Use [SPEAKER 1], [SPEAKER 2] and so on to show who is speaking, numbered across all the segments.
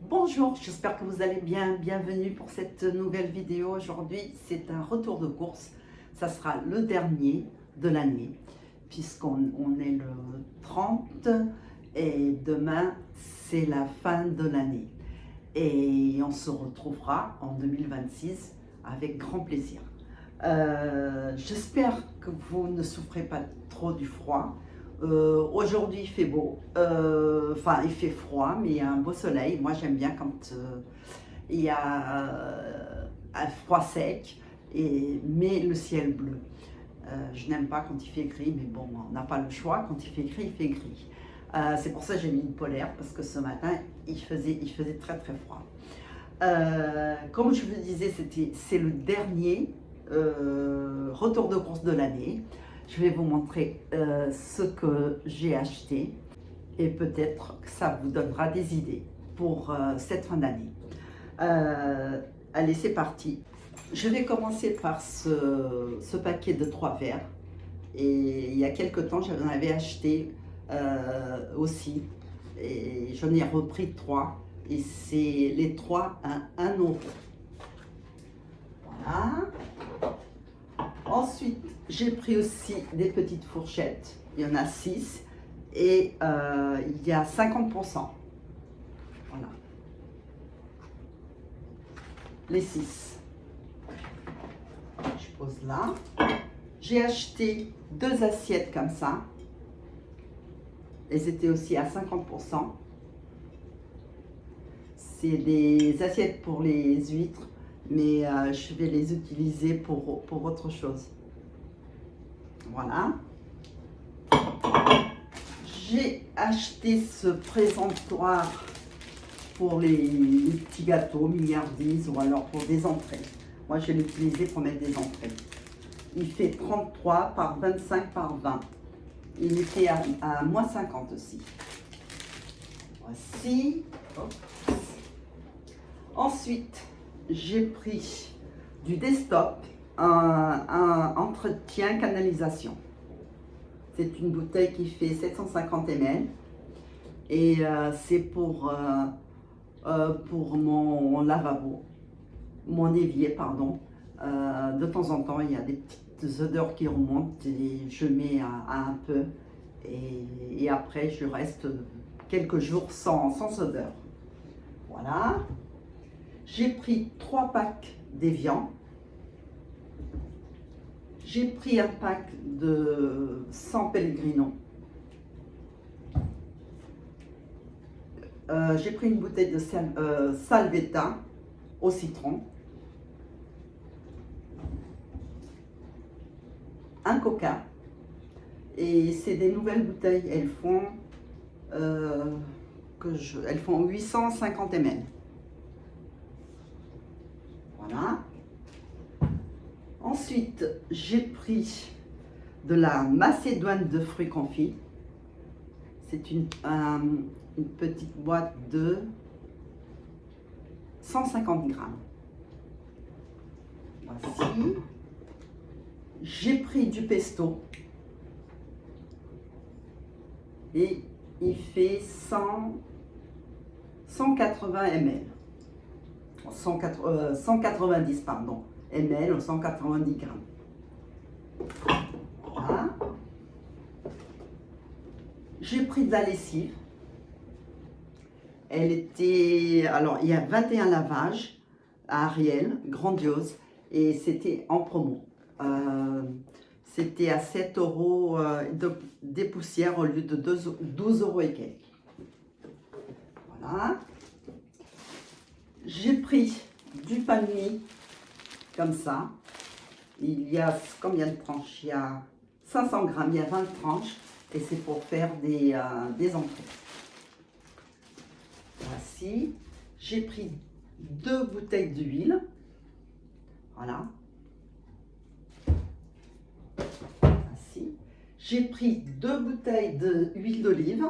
[SPEAKER 1] Bonjour, j'espère que vous allez bien. Bienvenue pour cette nouvelle vidéo. Aujourd'hui, c'est un retour de course. Ça sera le dernier de l'année, puisqu'on est le 30 et demain, c'est la fin de l'année. Et on se retrouvera en 2026 avec grand plaisir. J'espère que vous ne souffrez pas trop du froid. Aujourd'hui il fait beau, enfin il fait froid, mais il y a un beau soleil. Moi j'aime bien quand il y a un froid sec, mais le ciel bleu. Je n'aime pas quand il fait gris, mais bon, on n'a pas le choix. Quand il fait gris, il fait gris. C'est pour ça que j'ai mis une polaire, parce que ce matin il faisait très très froid. Comme je vous disais, c'est le dernier retour de course de l'année. Je vais vous montrer ce que j'ai acheté et peut-être que ça vous donnera des idées pour cette fin d'année. Allez, c'est parti. Je vais commencer par ce paquet de 3 verres. Et il y a quelques temps, j'en avais acheté aussi. Et j'en ai repris 3. Et c'est les 3 à 1 euro. Voilà. Ensuite, j'ai pris aussi des petites fourchettes. Il y en a 6 et il y a 50%. Voilà. Les 6. Je pose là. J'ai acheté 2 assiettes comme ça. Elles étaient aussi à 50%. C'est des assiettes pour les huîtres, mais je vais les utiliser pour autre chose. Voilà. J'ai acheté ce présentoir pour les petits gâteaux, milliardises ou alors pour des entrées. Moi, je vais l'utiliser pour mettre des entrées. Il fait 33 par 25 par 20. Il était à moins 50 aussi. Voici. Ensuite, j'ai pris du Desktop, un entretien canalisation. C'est une bouteille qui fait 750 ml et c'est pour mon lavabo, mon évier, pardon. De temps en temps, il y a des petites odeurs qui remontent et je mets un peu et après, je reste quelques jours sans odeur. Voilà. J'ai pris 3 packs d'Evian. J'ai pris un pack de San Pellegrino. J'ai pris une bouteille de Salvetta au citron. Un Coca. Et c'est des nouvelles bouteilles. Elles font 850 ml. Voilà. Ensuite, j'ai pris de la macédoine de fruits confits. C'est une petite boîte de 150 grammes. Voici. J'ai pris du pesto. Et il fait 180 ml. 190 pardon, ml ou 190 grammes. Voilà. J'ai pris de la lessive. Elle était, alors il y a 21 lavages à Ariel, grandiose, et c'était en promo. C'était à 7 euros des poussières au lieu de 12 euros et quelques. Voilà. J'ai pris du pain de mie, comme ça. Il y a combien de tranches? Il y a 500 grammes, il y a 20 tranches. Et c'est pour faire des entrées. Voici. J'ai pris 2 bouteilles d'huile. Voilà. Voici. J'ai pris 2 bouteilles d'huile d'olive.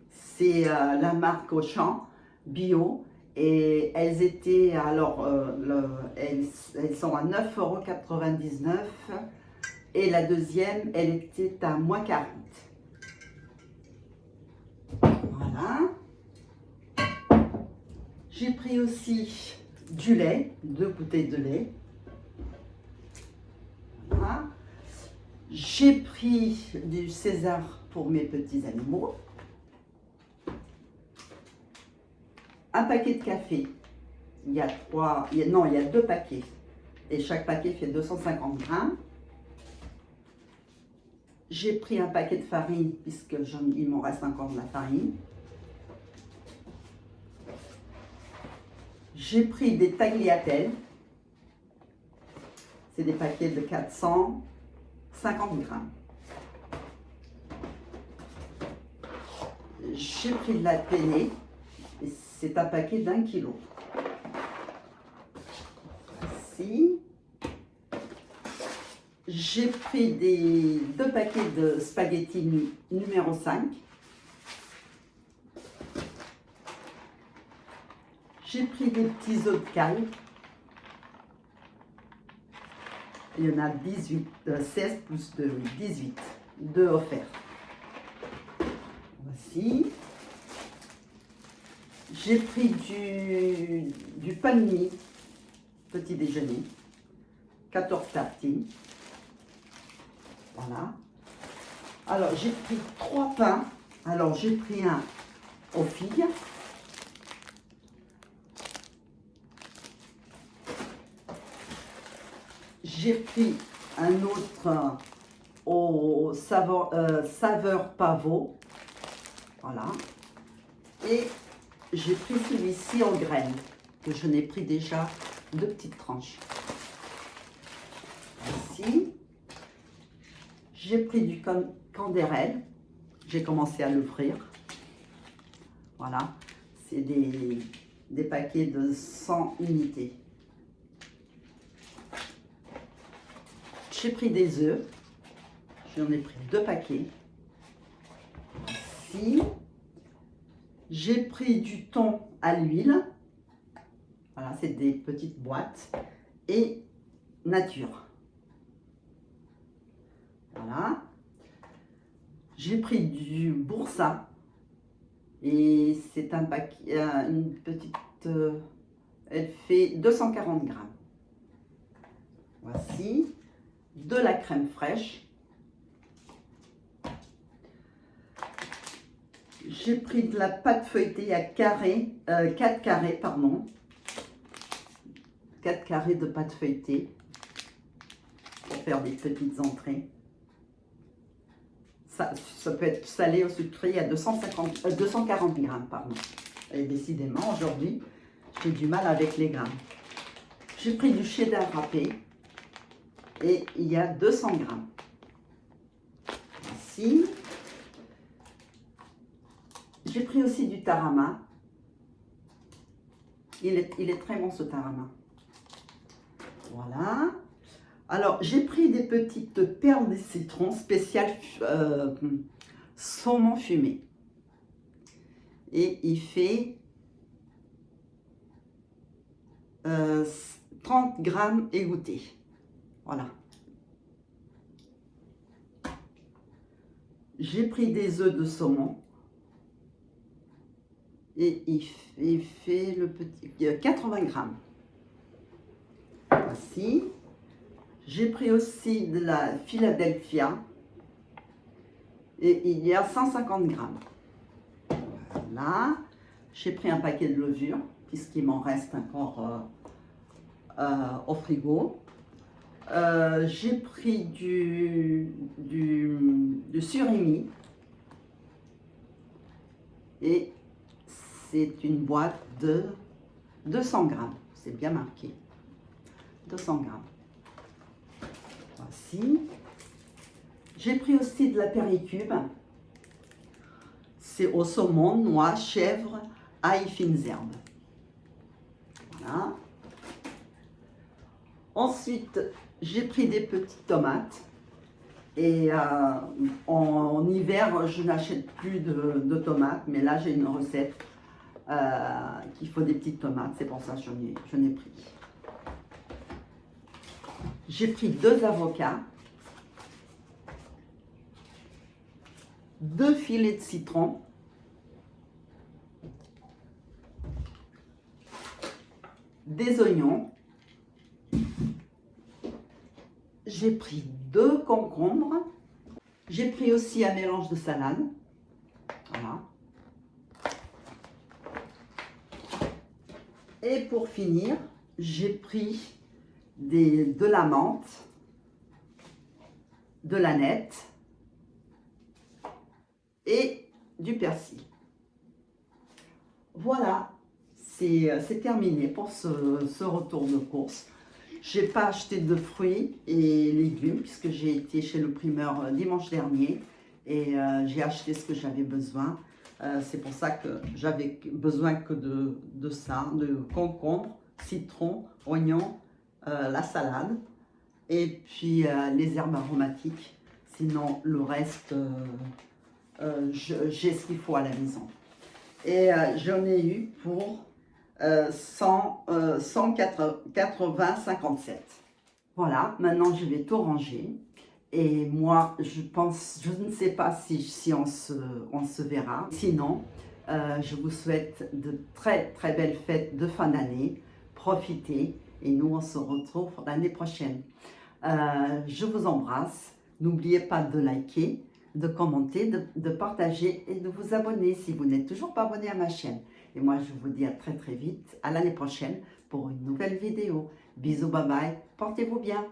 [SPEAKER 1] C'est la marque Auchan bio. Et elles étaient, alors, elles sont à 9,99 €. Et la deuxième, elle était à moins 40. Voilà. J'ai pris aussi du lait, 2 bouteilles de lait. Voilà. J'ai pris du César pour mes petits animaux. Un paquet de café. Il y a 2 paquets. Et chaque paquet fait 250 grammes. J'ai pris un paquet de farine, puisque il m'en reste encore de la farine. J'ai pris des tagliatelles. C'est des paquets de 450 grammes. J'ai pris de la penne. Et c'est un paquet d'1 kg. Ici. J'ai pris 2 paquets de spaghettis numéro 5. J'ai pris des petits œufs de caille. Il y en a 16 plus 2, 18. 2 offerts. Voici. J'ai pris du pain de mie, petit déjeuner. 14 tartines. Voilà. Alors, j'ai pris 3 pains. Alors, j'ai pris un aux figues. J'ai pris un autre au saveur pavot. Voilà. Et j'ai pris celui-ci en graines, que je n'ai pris déjà 2 petites tranches. Ici. J'ai pris du candérel. J'ai commencé à l'ouvrir. Voilà. C'est des paquets de 100 unités. J'ai pris des œufs. J'en ai pris 2 paquets. Ici. J'ai pris du thon à l'huile. Voilà, c'est des petites boîtes. Et nature. Voilà. J'ai pris du boursin. Et c'est un paquet, une petite... elle fait 240 grammes. Voici. De la crème fraîche. J'ai pris de la pâte feuilletée à 4 carrés, pardon. 4 carrés de pâte feuilletée pour faire des petites entrées. Ça peut être salé ou sucré à 240 grammes, pardon. Et décidément, aujourd'hui, j'ai du mal avec les grammes. J'ai pris du cheddar râpé et il y a 200 grammes. Ici. J'ai pris aussi du tarama. Il est très bon ce tarama. Voilà. Alors, j'ai pris des petites perles de citron spéciales saumon fumé. Et il fait 30 grammes égouttés. Voilà. J'ai pris des œufs de saumon. Et il fait le petit 80 grammes. Voici. J'ai pris aussi de la Philadelphia. Et il y a 150 grammes. Voilà. J'ai pris un paquet de levure, puisqu'il m'en reste encore au frigo. J'ai pris du surimi. Et c'est une boîte de 200 grammes. C'est bien marqué. 200 grammes. Voici. J'ai pris aussi de la péricube. C'est au saumon, noix, chèvre, ail, fines herbes. Voilà. Ensuite, j'ai pris des petites tomates. Et en hiver, je n'achète plus de tomates. Mais là, j'ai une recette qu'il faut des petites tomates. C'est pour ça que j'en ai pris. J'ai pris 2 avocats. 2 filets de citron. des oignons. J'ai pris 2 concombres. J'ai pris aussi un mélange de salade. Voilà. Et pour finir, j'ai pris de la menthe, de l'aneth et du persil. Voilà, c'est terminé pour ce retour de course. Je n'ai pas acheté de fruits et légumes puisque j'ai été chez le primeur dimanche dernier et j'ai acheté ce que j'avais besoin. C'est pour ça que j'avais besoin que de ça, de concombre, citron, oignon, la salade et puis les herbes aromatiques. Sinon, le reste, j'ai ce qu'il faut à la maison. Et j'en ai eu pour 180,57. Voilà, maintenant je vais tout ranger. Et moi, je ne sais pas si on se verra. Sinon, je vous souhaite de très très belles fêtes de fin d'année. Profitez et nous on se retrouve l'année prochaine. Je vous embrasse. N'oubliez pas de liker, de commenter, de partager et de vous abonner si vous n'êtes toujours pas abonné à ma chaîne. Et moi, je vous dis à très très vite, à l'année prochaine pour une nouvelle vidéo. Bisous, bye bye, portez-vous bien.